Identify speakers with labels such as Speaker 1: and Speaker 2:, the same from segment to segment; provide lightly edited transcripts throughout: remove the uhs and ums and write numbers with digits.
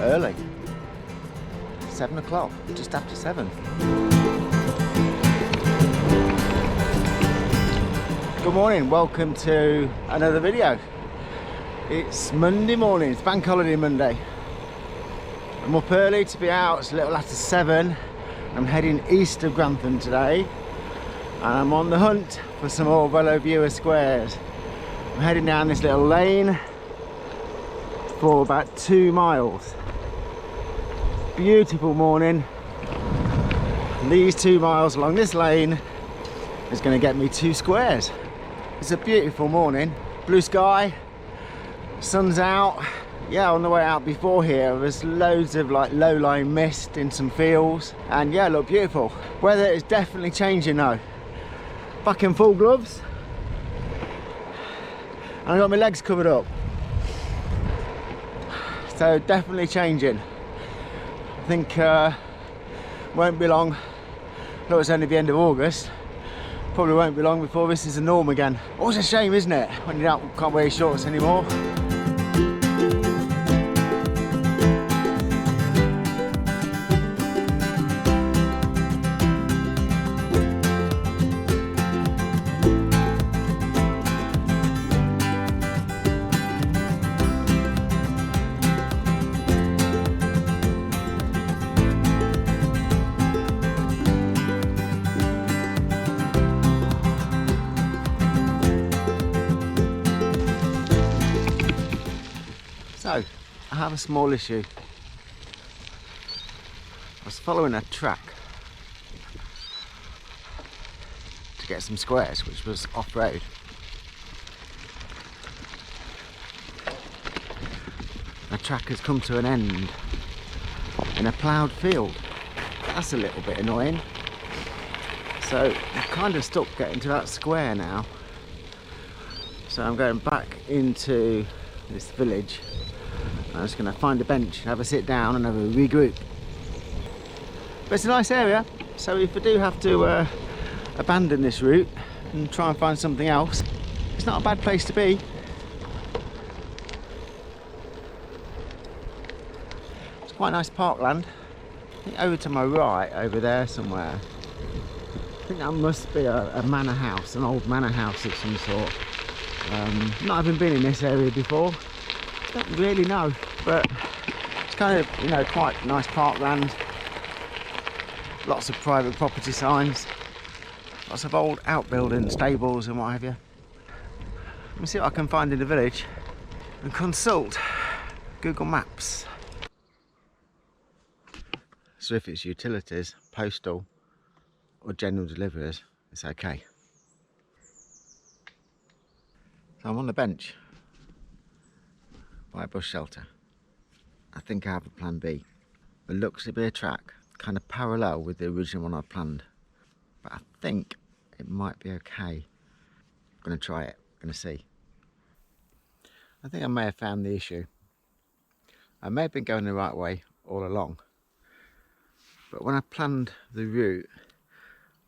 Speaker 1: early. 7 o'clock, just after 7. Good morning, welcome to another video. It's Monday morning, it's Bank Holiday Monday. I'm up early to be out, it's a little after 7. I'm heading east of Grantham today. And I'm on the hunt for some more Velo Viewer squares. I'm heading down this little lane for about 2 miles. Beautiful morning. And these 2 miles along this lane is going to get me 2 squares. It's a beautiful morning, blue sky, sun's out. Yeah, on the way out before here there's loads of like low-lying mist in some fields, and yeah, look beautiful. Weather is definitely changing though. Back in full gloves, and I got my legs covered up, so definitely changing. I think won't be long. Though it's only the end of August, probably won't be long before this is the norm again. Always a shame, isn't it, when you can't wear your shorts anymore. So, I have a small issue. I was following a track to get some squares, which was off-road. The track has come to an end in a ploughed field. That's a little bit annoying. So, I'm kind of stuck getting to that square now. So I'm going back into this village. I'm just going to find a bench, have a sit down and have a regroup. But it's a nice area, so if I do have to abandon this route and try and find something else, it's not a bad place to be. It's quite nice parkland. I think over to my right, over there somewhere, I think that must be a manor house, an old manor house of some sort. Not having been in this area before, don't really know, but it's kind of, you know, quite nice parkland. Lots of private property signs, lots of old outbuildings, stables and what have you. Let me see what I can find in the village and consult Google Maps. So if it's utilities, postal or general deliveries, it's okay. So I'm on the bench by a bush shelter. I think I have a plan B. It looks to be a track kind of parallel with the original one I planned, but I think it might be okay. I'm going to try it, I'm going to see. I think I may have found the issue. I may have been going the right way all along, but when I planned the route,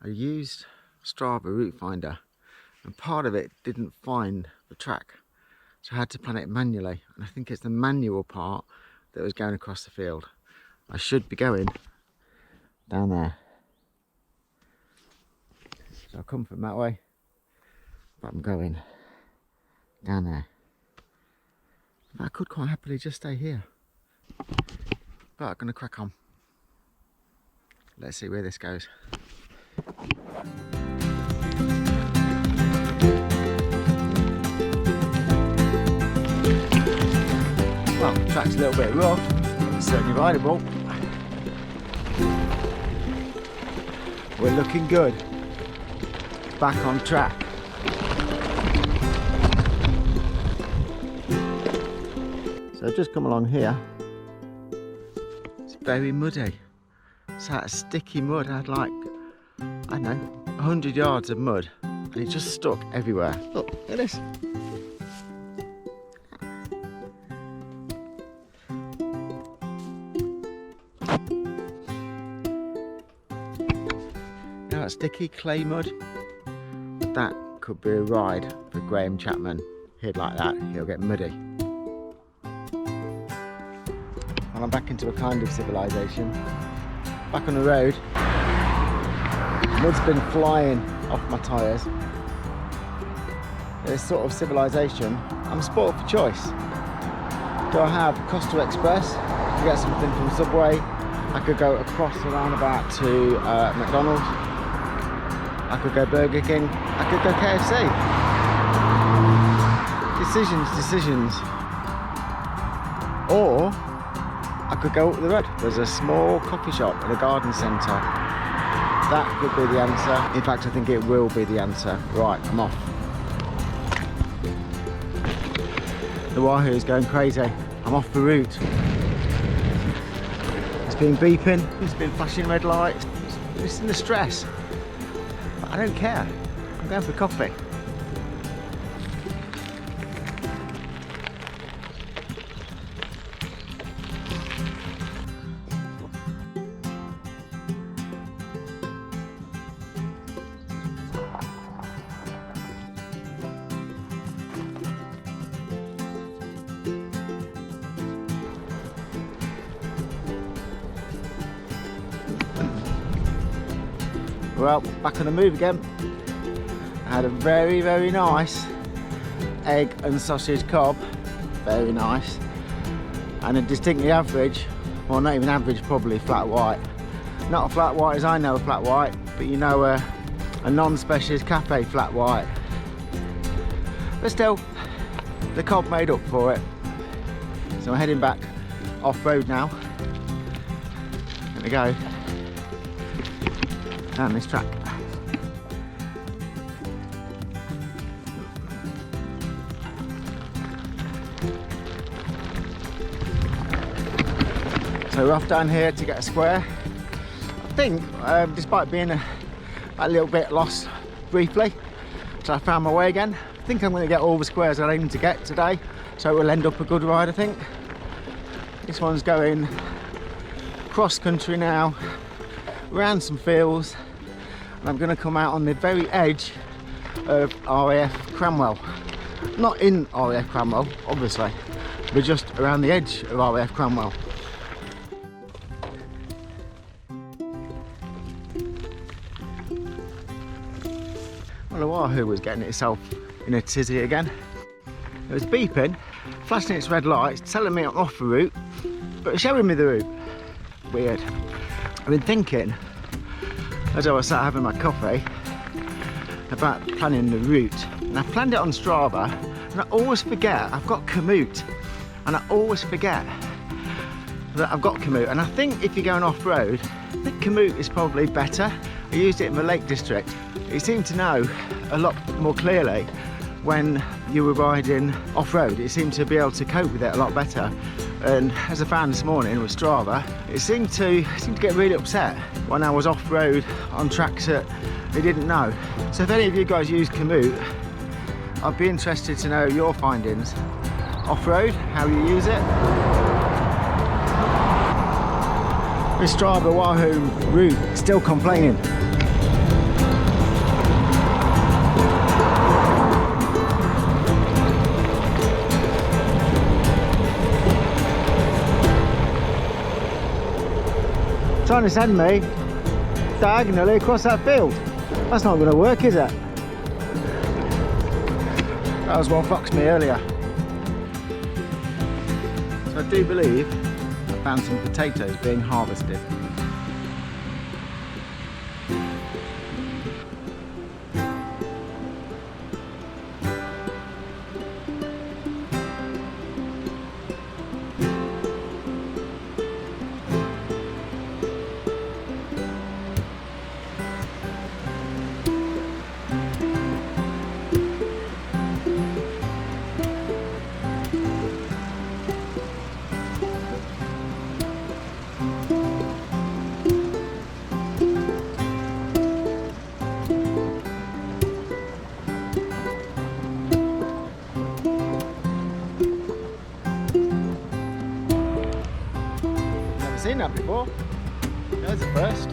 Speaker 1: I used Strava Route Finder, and part of it didn't find the track. So I had to plan it manually, and I think it's the manual part that was going across the field. I should be going down there. So I'll come from that way, but I'm going down there. I could quite happily just stay here, but I'm going to crack on. Let's see where this goes. Well, the track's a little bit rough, but it's certainly rideable. We're looking good. Back on track. So I've just come along here. It's very muddy. It's that sticky mud. I had like, I don't know, 100 yards of mud, and it just stuck everywhere. Look at this. Now that sticky clay mud, that could be a ride for Graham Chapman. He'd like that, he'll get muddy. and I'm back into a kind of civilization. Back on the road. Mud's been flying off my tyres. This sort of civilization, I'm spoiled for choice. Do I have Costa Express to get something from Subway? I could go across the roundabout to McDonald's. I could go Burger King. I could go KFC. Decisions. Or I could go up the road. There's a small coffee shop in a garden centre. That could be the answer. In fact, I think it will be the answer. Right, I'm off. The Wahoo is going crazy. I'm off the route. It's been beeping, it's been flashing red lights. It's in the stress. But I don't care. I'm going for coffee. Well, back on the move again. I had a very, very nice egg and sausage cob, very nice, and a distinctly average, well not even average, probably flat white. Not a flat white as I know a flat white, but you know a non-specialist cafe flat white. But still, the cob made up for it. So I'm heading back off-road now. There we go. Down this track. So we're off down here to get a square. I think, despite being a little bit lost briefly, so I found my way again. I think I'm going to get all the squares I aim to get today, so it will end up a good ride, I think. This one's going cross country now, around some fields, and I'm going to come out on the very edge of RAF Cranwell. Not in RAF Cranwell, obviously, but just around the edge of RAF Cranwell. Well, the Wahoo was getting itself in a tizzy again. It was beeping, flashing its red lights, telling me I'm off the route, but showing me the route. Weird. I've been thinking, as I was sat having my coffee, about planning the route. And I planned it on Strava, and I always forget I've got Komoot, and I always forget that I've got Komoot. And I think if you're going off-road, I think Komoot is probably better. I used it in the Lake District. It seemed to know a lot more clearly when you were riding off-road. It seemed to be able to cope with it a lot better. And as I found this morning with Strava, it seemed to get really upset when I was off-road on tracks that it didn't know. So if any of you guys use Komoot, I'd be interested to know your findings. Off-road, how you use it. This Strava Wahoo route, still complaining. Trying to send me diagonally across that field. That's not going to work, is it? That was what foxed me earlier. So I do believe I found some potatoes being harvested. Seen that before. There's a first.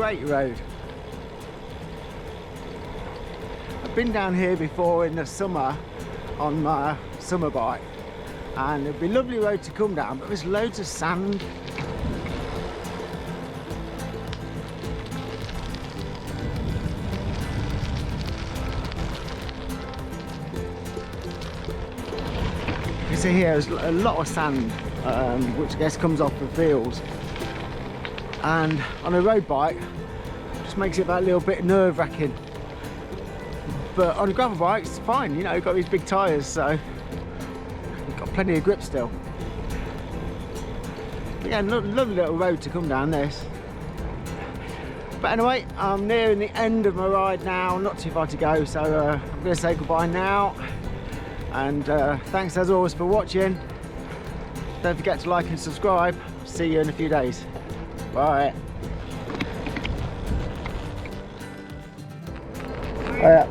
Speaker 1: great road. I've been down here before in the summer on my summer bike, and it'd be a lovely road to come down, but there's loads of sand. You see here there's a lot of sand, which I guess comes off the fields, and on a road bike just makes it that little bit nerve-wracking. But on a gravel bike it's fine, you know, you've got these big tyres, so you've got plenty of grip still. But yeah, lovely little road to come down this. But anyway, I'm nearing the end of my ride now, not too far to go, so I'm going to say goodbye now. And thanks as always for watching. Don't forget to like and subscribe. See you in a few days. Bye. Oh, yeah.